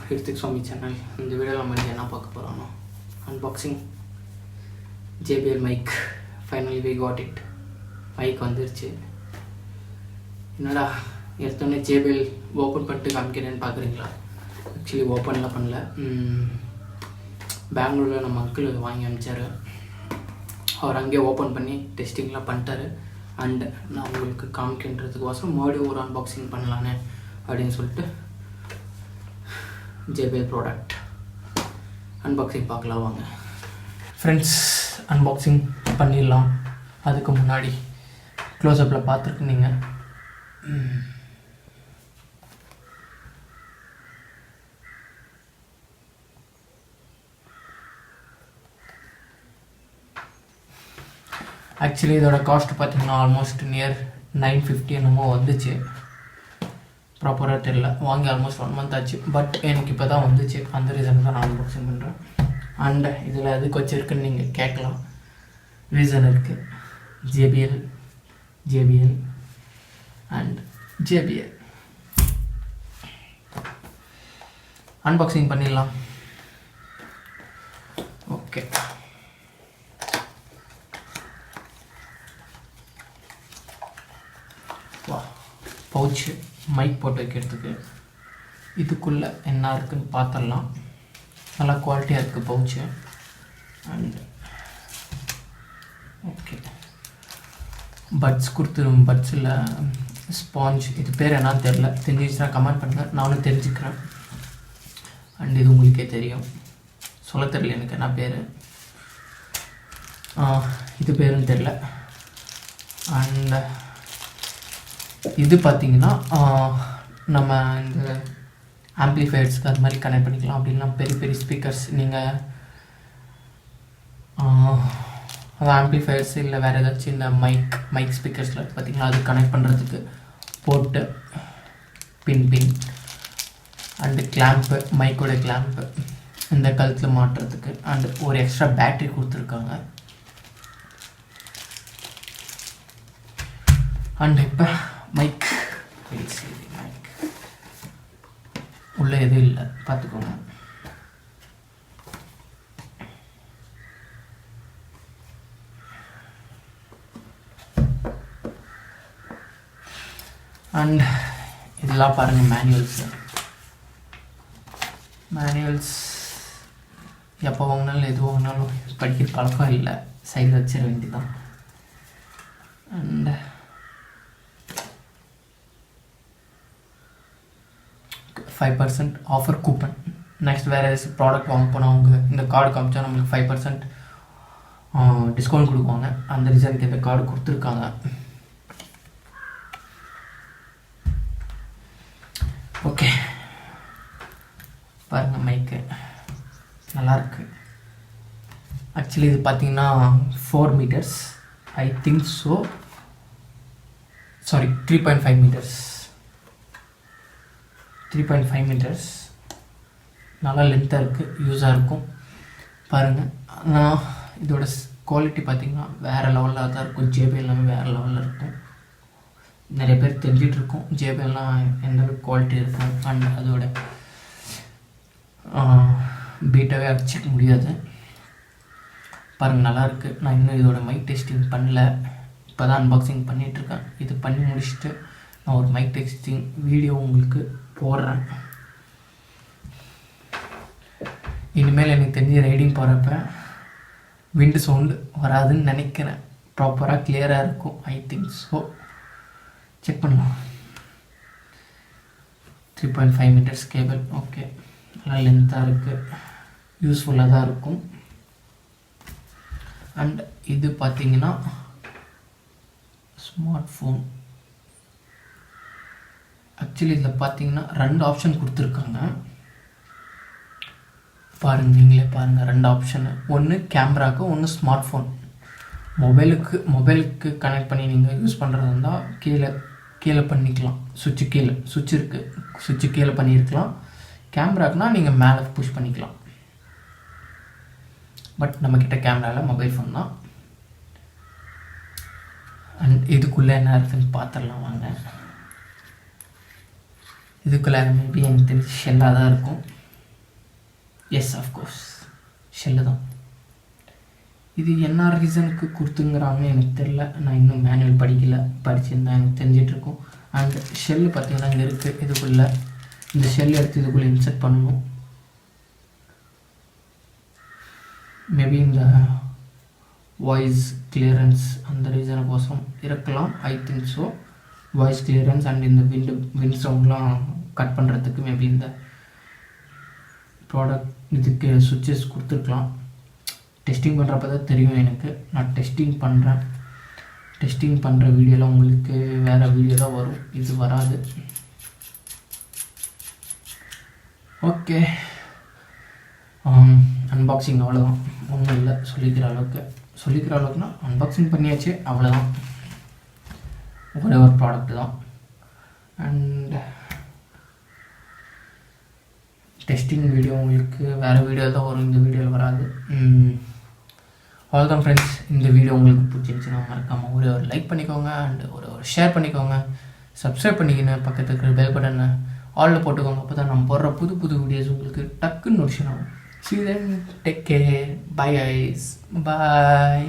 HiruthikSwamy channel. இந்த வீடியோவில் நம்ம என்ன பார்க்க போகிறோம்னா unboxing JBL mic. Finally we got it. Mic வந்துருச்சு. என்னடா எடுத்தோடனே JBL ஓப்பன் பண்ணிட்டு காமிக்கிறேன்னு பார்க்குறீங்களா? ஆக்சுவலி ஓப்பன்லாம் பண்ணல. பெங்களூரில் நம்ம அங்கிள் வாங்கி அனுப்பிச்சார். அவர் அங்கேயே ஓப்பன் பண்ணி டெஸ்டிங்லாம் பண்ணிட்டாரு. அண்ட் நான் உங்களுக்கு காமிக்கின்றதுக்கோசரம் மறுபடியும் ஒரு அன்பாக்சிங் பண்ணலானே அப்படின்னு சொல்லிட்டு JBL ப்ராடக்ட் அன்பாக்சிங் பார்க்கலாம் வாங்க ஃப்ரெண்ட்ஸ். அன்பாக்சிங் பண்ணிடலாம். அதுக்கு முன்னாடி க்ளோஸ்அப்பில் பார்த்துருக்கு நீங்கள். ஆக்சுவலி இதோட காஸ்ட் பார்த்திங்கன்னா ஆல்மோஸ்ட் நியர் 950 என்னமோ வந்துச்சு. ப்ராப்பராக தெரியல, வாங்கி ஆல்மோஸ்ட் 1 month ஆச்சு. பட் எனக்கு இப்போ தான் வந்துச்சு. அந்த ரீசனுக்கு தான் நான் அன்பாக்சிங் பண்ணுறேன். அண்ட் இதில் எதுக்கு வச்சுருக்குன்னு நீங்கள் கேட்கலாம். ரீசன் இருக்குது. JBL அண்ட் JBL அன்பாக்சிங் பண்ணிடலாம். ஓகே, பவுச்சு மைக் போட்டு வைக்கிறதுக்கு. இதுக்குள்ளே என்ன இருக்குதுன்னு பார்த்துடலாம். நல்லா குவாலிட்டியாக இருக்குது பவுச்சு. அண்ட் ஓகே, பட்ஸ் கொடுத்துரும். பட்ஸில் ஸ்பாஞ்ச், இது பேர் என்னன்னு தெரில. தெரிஞ்சிச்சுன்னா கமெண்ட் பண்ணுங்கள், நானும் தெரிஞ்சுக்கிறேன். அண்ட் இது உங்களுக்கே தெரியும், சொல்ல தெரியல எனக்கு என்ன பேர். இது பேருன்னு தெரில. அண்ட் இது பார்த்திங்கன்னா நம்ம இந்த ஆம்ப்ளிஃபையர்ஸ்க்கு அது மாதிரி கனெக்ட் பண்ணிக்கலாம். அப்படின்னா பெரிய பெரிய ஸ்பீக்கர்ஸ் நீங்கள் அது ஆம்ப்ளிஃபையர்ஸ் இல்லை வேறு ஏதாச்சும் இந்த மைக் ஸ்பீக்கர்ஸில் பார்த்திங்கன்னா அது கனெக்ட் பண்ணுறதுக்கு போட்டு பின் அண்டு கிளாம்ப்பு, மைக்கோட கிளாம்ப்பு இந்த கழுத்தில் மாட்டுறதுக்கு. அண்டு ஒரு எக்ஸ்ட்ரா பேட்ரி கொடுத்துருக்காங்க. அண்ட் இப்போ மைக் உள்ளே எதுவும் இல்லை, பார்த்துக்கோங்க. அண்ட் இதெல்லாம் பாருங்கள் மேனுவல்ஸ் எப்போ வாங்கினாலும் எது வாங்கினாலும் படிக்கிற பழக்கம் இல்லை, சைடில் வச்சிட வேண்டியதான். And 5% offer coupon. நெக்ஸ்ட் வேறு ஏதாச்சும் ப்ராடக்ட் வாங்க போனால் அவங்க இந்த கார்டு காமிச்சா நம்மளுக்கு 5% டிஸ்கவுண்ட் கொடுப்பாங்க. அந்த ரீசனுக்கு இந்த கார்டு கொடுத்துருக்காங்க. ஓகே, பாருங்கள் மைக்கு நல்லாயிருக்கு. ஆக்சுவலி இது பார்த்திங்கன்னா 4 meters I think so. Sorry, 3.5 meters. 3.5 meters நல்லா லென்த்தாக இருக்குது, யூஸாக இருக்கும். பாருங்கள், ஆனால் இதோட குவாலிட்டி பார்த்திங்கன்னா வேறு லெவலில் தான் இருக்கும். JBL எல்லாமே வேறு லெவலில் இருக்கும். நிறைய பேர் தெரிஞ்சிட்ருக்கோம் JBLலாம் எந்த குவாலிட்டி இருக்கும். அண்ட் அதோட பீட்டாகவே அடிச்சிக்க முடியாது. பாருங்கள் நல்லாயிருக்கு. நான் இன்னும் இதோட மைக் டெஸ்டிங் பண்ணல, இப்போ தான் அன்பாக்சிங் பண்ணிகிட்ருக்கேன். இது பண்ணி முடிச்சுட்டு நான் ஒரு மைக் டெஸ்டிங் வீடியோ உங்களுக்கு போடுறேன். இனிமேல் எனக்கு தெரிஞ்சு ரைடிங் போகிறப்ப விண்டு சவுண்டு வராதுன்னு நினைக்கிறேன். ப்ராப்பராக கிளியராக இருக்கும் ஐ திங்க் ஸோ. செக் பண்ணலாம். 3.5 meters கேபிள். ஓகே, நல்லா லென்த்தாக இருக்குது, யூஸ்ஃபுல்லாக தான் இருக்கும். அண்ட் இது பார்த்திங்கன்னா ஸ்மார்ட் ஃபோன். ஆக்சுவலி இதில் பார்த்தீங்கன்னா 2 ஆப்ஷன் கொடுத்துருக்காங்க. பாருங்கள், நீங்களே பாருங்கள், 2 ஆப்ஷனு. ஒன்று கேமராவுக்கு, ஒன்று ஸ்மார்ட் ஃபோன். மொபைலுக்கு கனெக்ட் பண்ணி நீங்கள் யூஸ் பண்ணுறதா இருந்தால் கீழே பண்ணிக்கலாம். சுவிட்ச் இருக்குது, சுவிட்சு கீழே பண்ணியிருக்கலாம். கேமராக்குனா நீங்கள் மேலே புஷ் பண்ணிக்கலாம். பட் நம்மக்கிட்ட கேமராவில் மொபைல் ஃபோன் தான். அண்ட் இதுக்குள்ளே என்ன இருக்குதுன்னு பார்த்துடலாம் வாங்க. இதுக்குள்ளே மேபி எனக்கு தெரிஞ்சு ஷெல்லாக தான் இருக்கும். எஸ் அஃப்கோர்ஸ் ஷெல்லு தான். இது என்ன ரீசனுக்கு கொடுத்துங்கிறாங்க எனக்கு தெரில. நான் இன்னும் மேனுவல் படிச்சிருந்தேன் எனக்கு தெரிஞ்சிட்ருக்கோம். அண்ட் ஷெல்லு பார்த்திங்கன்னா இங்கே இருக்குது. இதுக்குள்ளே இந்த ஷெல் எடுத்து இதுக்குள்ளே இன்சர்ட் பண்ணணும். மேபி இந்த வாய்ஸ் கிளியரன்ஸ் அந்த ரீசனுக்கோசம் இருக்கலாம். I think so. Voice clearance and இந்த விண்ட் சவுண்ட்லாம் கட் பண்ணுறதுக்கு மேபி இந்த ப்ராடக்ட் இதுக்கு சுவிட்சஸ் கொடுத்துருக்கலாம். டெஸ்டிங் பண்ணுறப்ப தான் தெரியும் எனக்கு. நான் டெஸ்டிங் பண்ணுற வீடியோலாம் உங்களுக்கு வேறு வீடியோ தான் வரும், இது வராது. ஓகே, அன்பாக்சிங் அவ்வளோதான். ஒன்றும் இல்லை சொல்லிக்கிற அளவுக்குனா அன்பாக்சிங் பண்ணியாச்சு, அவ்வளோதான். ஒரே ஒரு ப்ராடக்ட் தான். அண்ட் டெஸ்டிங் வீடியோ உங்களுக்கு வேறு வீடியோ தான் வரும், இந்த வீடியோவில் வராது. அவ்வளோதான் ஃப்ரெண்ட்ஸ். இந்த வீடியோ உங்களுக்கு பிடிச்சிருந்துச்சுன்னா மறக்காமல் ஒரு லைக் பண்ணிக்கோங்க அண்ட் ஒரு ஷேர் பண்ணிக்கோங்க. சப்ஸ்கிரைப் பண்ணிக்கணும். பக்கத்தில் இருக்கிற பெல் பட்டனை ஆலில் போட்டுக்கோங்க. அப்போ தான் நம்ம போடுற புது வீடியோஸ் உங்களுக்கு டக்குன்னு நோட்டிஃபிகேஷன் ஆகும். See you then. Take care. Bye guys. Bye.